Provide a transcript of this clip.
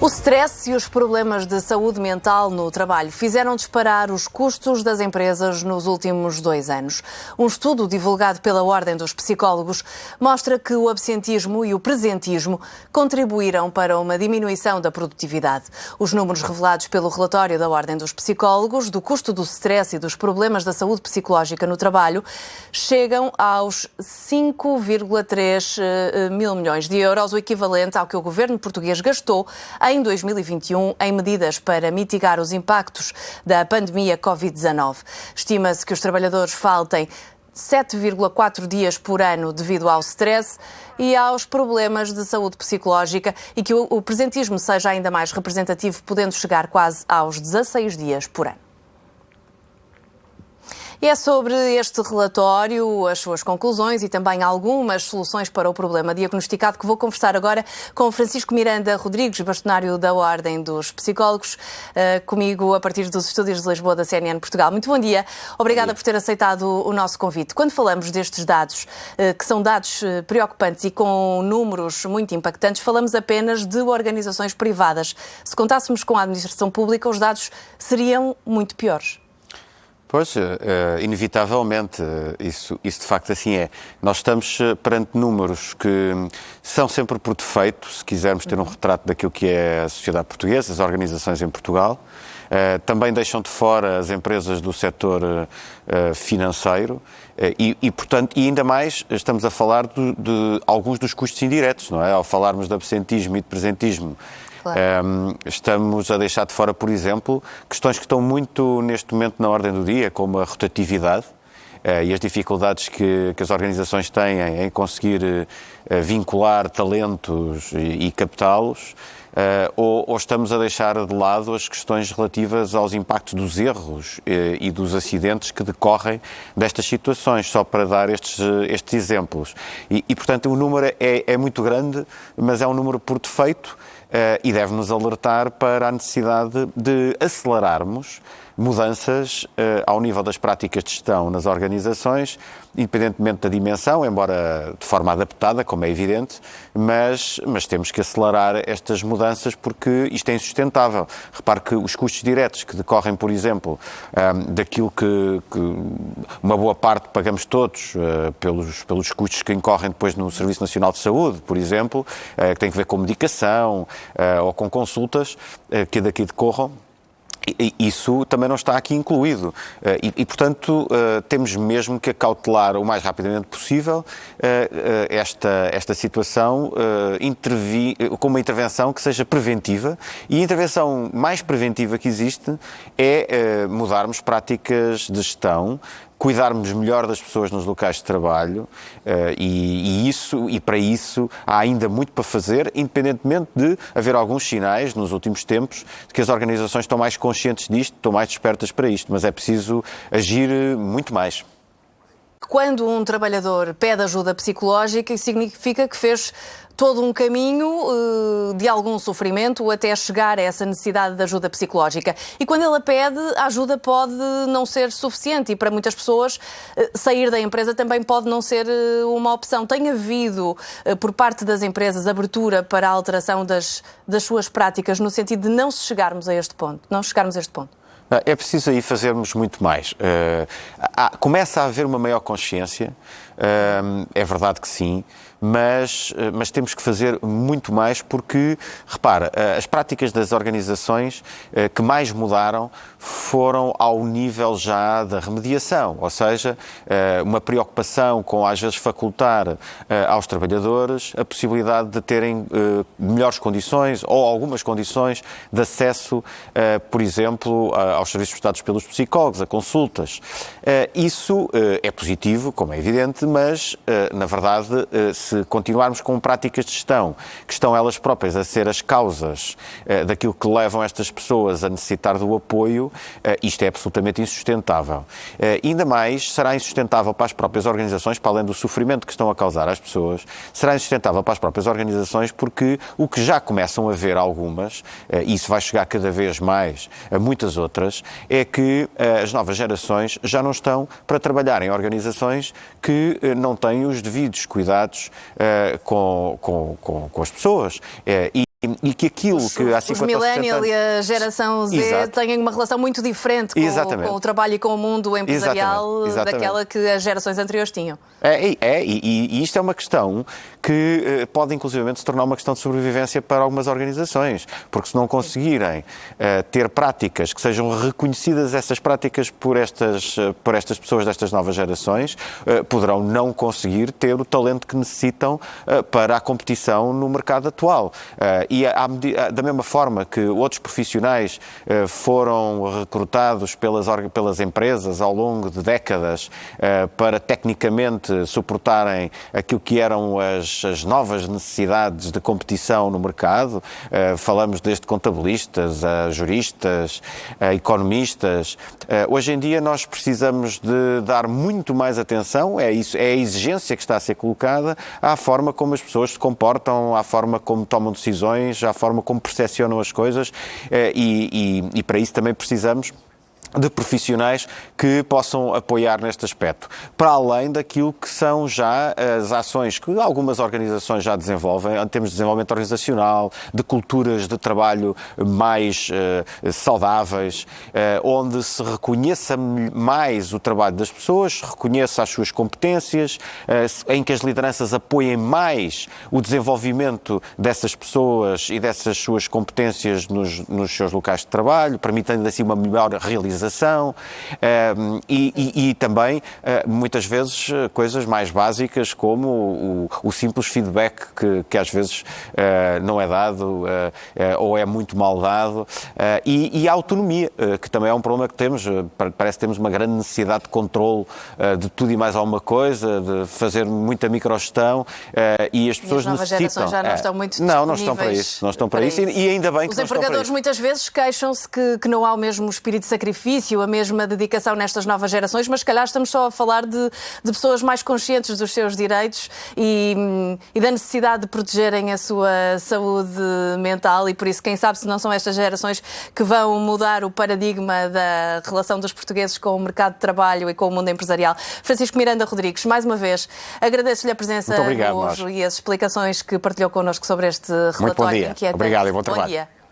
O stress e os problemas de saúde mental no trabalho fizeram disparar os custos das empresas nos últimos 2 anos. Um estudo divulgado pela Ordem dos Psicólogos mostra que o absentismo e o presentismo contribuíram para uma diminuição da produtividade. Os números revelados pelo relatório da Ordem dos Psicólogos do custo do stress e dos problemas da saúde psicológica no trabalho chegam aos 5,3 mil milhões de euros, o equivalente ao que o governo português gastou em 2021 em medidas para mitigar os impactos da pandemia Covid-19. Estima-se que os trabalhadores faltem 7,4 dias por ano devido ao stress e aos problemas de saúde psicológica e que o presentismo seja ainda mais representativo, podendo chegar quase aos 16 dias por ano. E é sobre este relatório, as suas conclusões e também algumas soluções para o problema diagnosticado que vou conversar agora com Francisco Miranda Rodrigues, bastonário da Ordem dos Psicólogos, comigo a partir dos estúdios de Lisboa da CNN Portugal. Muito bom dia. Obrigada por ter aceitado o nosso convite. Quando falamos destes dados, que são dados preocupantes e com números muito impactantes, falamos apenas de organizações privadas. Se contássemos com a administração pública, os dados seriam muito piores. Pois, inevitavelmente, isso de facto assim é. Nós estamos perante números que são sempre por defeito, se quisermos ter um retrato daquilo que é a sociedade portuguesa, as organizações em Portugal. Também deixam de fora as empresas do setor financeiro portanto, e ainda mais estamos a falar de alguns dos custos indiretos, não é? Ao falarmos de absentismo e de presentismo, claro. Estamos a deixar de fora, por exemplo, questões que estão muito neste momento na ordem do dia, como a rotatividade e as dificuldades que as organizações têm em conseguir vincular talentos e captá-los. Ou estamos a deixar de lado as questões relativas aos impactos dos erros e dos acidentes que decorrem destas situações, só para dar estes exemplos. Portanto, o número é muito grande, mas é um número por defeito e deve-nos alertar para a necessidade de acelerarmos mudanças ao nível das práticas de gestão nas organizações, independentemente da dimensão, embora de forma adaptada, como é evidente, mas temos que acelerar estas mudanças porque isto é insustentável. Repare que os custos diretos que decorrem, por exemplo, daquilo que uma boa parte pagamos todos pelos custos que incorrem depois no Serviço Nacional de Saúde, por exemplo, que tem a ver com medicação ou com consultas que daqui decorram, isso também não está aqui incluído portanto, temos mesmo que acautelar o mais rapidamente possível esta situação, com uma intervenção que seja preventiva, e a intervenção mais preventiva que existe é mudarmos práticas de gestão, cuidarmos melhor das pessoas nos locais de trabalho e para isso há ainda muito para fazer, independentemente de haver alguns sinais nos últimos tempos de que as organizações estão mais conscientes disto, estão mais despertas para isto, mas é preciso agir muito mais. Quando um trabalhador pede ajuda psicológica, isso significa que fez todo um caminho de algum sofrimento até chegar a essa necessidade de ajuda psicológica. E quando ele a pede, a ajuda pode não ser suficiente e para muitas pessoas sair da empresa também pode não ser uma opção. Tem havido, por parte das empresas, abertura para a alteração das suas práticas no sentido de não chegarmos a este ponto? É preciso aí fazermos muito mais. Começa a haver uma maior consciência, é verdade que sim, mas temos que fazer muito mais porque, repara, as práticas das organizações que mais mudaram foram ao nível já da remediação, ou seja, uma preocupação com, às vezes, facultar aos trabalhadores a possibilidade de terem melhores condições ou algumas condições de acesso, por exemplo, aos serviços prestados pelos psicólogos, a consultas. Isso é positivo, como é evidente, mas, na verdade, se continuarmos com práticas de gestão que estão elas próprias a ser as causas daquilo que levam estas pessoas a necessitar do apoio, isto é absolutamente insustentável. Ainda mais será insustentável para as próprias organizações, para além do sofrimento que estão a causar às pessoas, será insustentável para as próprias organizações porque o que já começam a ver algumas, e isso vai chegar cada vez mais a muitas outras, é que as novas gerações já não estão para trabalhar em organizações que não têm os devidos cuidados com as pessoas. e que aquilo que há 50 os millennial anos... e a geração Z Exato. têm uma relação muito diferente com o trabalho e com o mundo empresarial Exatamente. daquela que as gerações anteriores tinham. E isto é uma questão que pode inclusivamente se tornar uma questão de sobrevivência para algumas organizações, porque se não conseguirem ter práticas que sejam reconhecidas, essas práticas por estas pessoas destas novas gerações, poderão não conseguir ter o talento que necessitam para a competição no mercado atual. Da mesma forma que outros profissionais foram recrutados pelas empresas ao longo de décadas para tecnicamente suportarem aquilo que eram as novas necessidades de competição no mercado, falamos desde contabilistas a juristas, a economistas. Hoje em dia nós precisamos de dar muito mais atenção, é a exigência que está a ser colocada, à forma como as pessoas se comportam, à forma como tomam decisões, à forma como percepcionam as coisas e para isso também precisamos de profissionais que possam apoiar neste aspecto, para além daquilo que são já as ações que algumas organizações já desenvolvem, em termos de desenvolvimento organizacional, de culturas de trabalho mais saudáveis, onde se reconheça mais o trabalho das pessoas, reconheça as suas competências, em que as lideranças apoiem mais o desenvolvimento dessas pessoas e dessas suas competências nos seus locais de trabalho, permitindo assim uma melhor realização e também, muitas vezes, coisas mais básicas como o simples feedback que às vezes não é dado ou é muito mal dado e a autonomia, que também é um problema que temos. Parece que temos uma grande necessidade de controle de tudo e mais alguma coisa, de fazer muita microgestão e as pessoas necessitam... já não estão muito disponíveis. Não estão para isso. Não estão para isso. E ainda bem que os empregadores muitas vezes queixam-se que não há o mesmo espírito de sacrifício, a mesma dedicação nestas novas gerações, mas se calhar estamos só a falar de pessoas mais conscientes dos seus direitos e da necessidade de protegerem a sua saúde mental e por isso, quem sabe, se não são estas gerações que vão mudar o paradigma da relação dos portugueses com o mercado de trabalho e com o mundo empresarial. Francisco Miranda Rodrigues, mais uma vez, agradeço-lhe a presença hoje e as explicações que partilhou connosco sobre este relatório. Muito bom dia. Obrigado e bom trabalho. Bom dia.